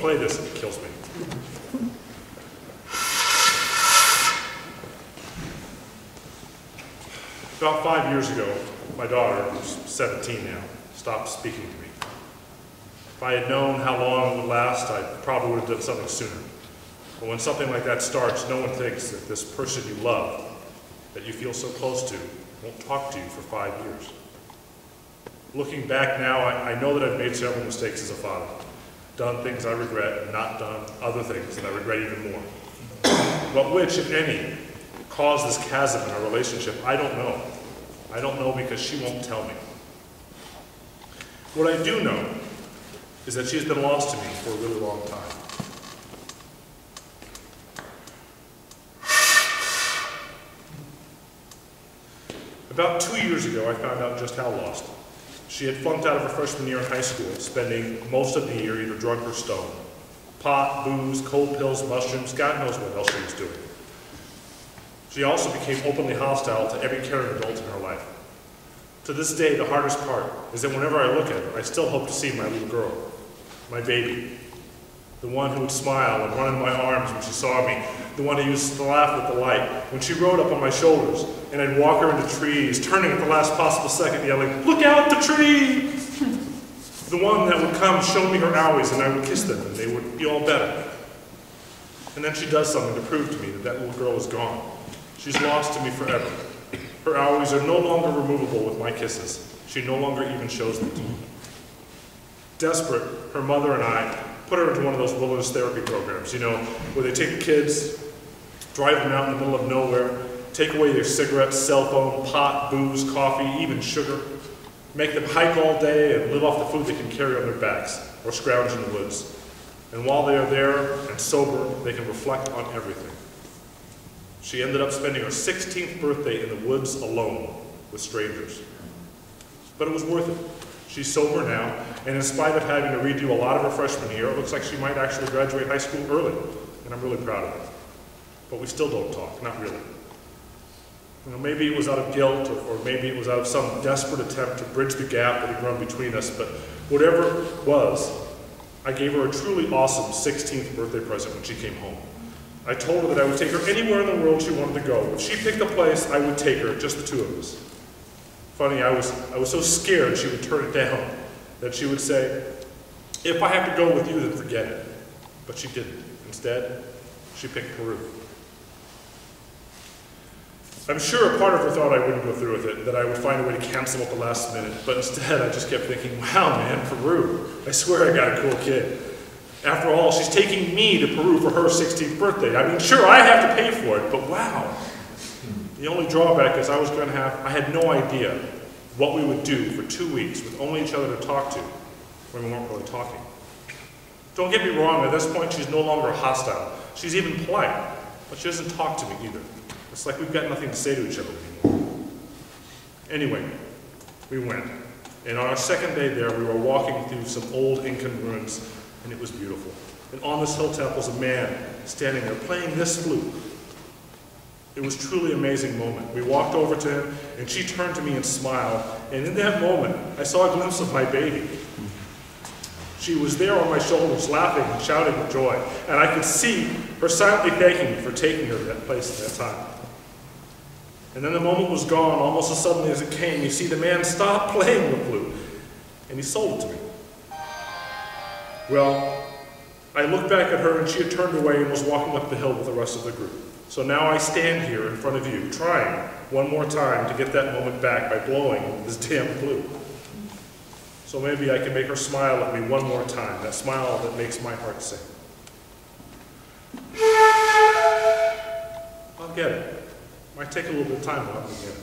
play this, it kills me. About 5 years ago, my daughter, who's 17 now, stopped speaking to me. If I had known how long it would last, I probably would have done something sooner. But when something like that starts, no one thinks that this person you love, that you feel so close to, won't talk to you for 5 years. Looking back now, I know that I've made several mistakes as a father. Done things I regret, and not done other things that I regret even more. But which, if any, caused this chasm in our relationship, I don't know. I don't know because she won't tell me. What I do know is that she's been lost to me for a really long time. About 2 years ago, I found out just how lost. She had flunked out of her freshman year in high school, spending most of the year either drunk or stoned. Pot, booze, cold pills, mushrooms, God knows what else she was doing. She also became openly hostile to every caring adult in her life. To this day, the hardest part is that whenever I look at her, I still hope to see my little girl, my baby, the one who would smile and run into my arms when she saw me, the one who used to laugh with delight when she rode up on my shoulders, and I'd walk her into trees, turning at the last possible second, yelling, "Look out, the tree!" The one that would come show me her owies, and I would kiss them, and they would be all better. And then she does something to prove to me that that little girl is gone. She's lost to me forever. Her owies are no longer removable with my kisses. She no longer even shows them to me. Desperate, her mother and I put her into one of those wilderness therapy programs, you know, where they take the kids, drive them out in the middle of nowhere, take away their cigarettes, cell phone, pot, booze, coffee, even sugar, make them hike all day and live off the food they can carry on their backs, or scrounge in the woods. And while they are there and sober, they can reflect on everything. She ended up spending her 16th birthday in the woods alone with strangers. But it was worth it. She's sober now, and in spite of having to redo a lot of her freshman year, it looks like she might actually graduate high school early, and I'm really proud of her. But we still don't talk, not really. You know, maybe it was out of guilt, or maybe it was out of some desperate attempt to bridge the gap that had grown between us, but whatever it was, I gave her a truly awesome 16th birthday present when she came home. I told her that I would take her anywhere in the world she wanted to go. If she picked a place, I would take her, just the two of us. Funny, I was so scared she would turn it down that she would say, "If I have to go with you, then forget it." But she didn't. Instead, she picked Peru. I'm sure a part of her thought I wouldn't go through with it, that I would find a way to cancel at the last minute, but instead I just kept thinking, wow man, Peru. I swear I got a cool kid. After all, she's taking me to Peru for her 16th birthday. I mean, sure, I have to pay for it, but wow. The only drawback is I had no idea what we would do for 2 weeks with only each other to talk to when we weren't really talking. Don't get me wrong, at this point she's no longer hostile. She's even polite, but she doesn't talk to me either. It's like we've got nothing to say to each other anymore. Anyway, we went. And on our second day there, we were walking through some old Incan ruins, and it was beautiful. And on this hilltop was a man standing there playing this flute. It was truly an amazing moment. We walked over to him, and she turned to me and smiled, and in that moment, I saw a glimpse of my baby. She was there on my shoulders, laughing and shouting with joy, and I could see her silently thanking me for taking her to that place at that time. And then the moment was gone almost as suddenly as it came. You see, the man stopped playing the flute, and he sold it to me. Well, I looked back at her, and she had turned away and was walking up the hill with the rest of the group. So now I stand here in front of you, trying one more time to get that moment back by blowing this damn flute. So maybe I can make her smile at me one more time, that smile that makes my heart sing. I'll get it. Might take a little bit of time, but I'll get it.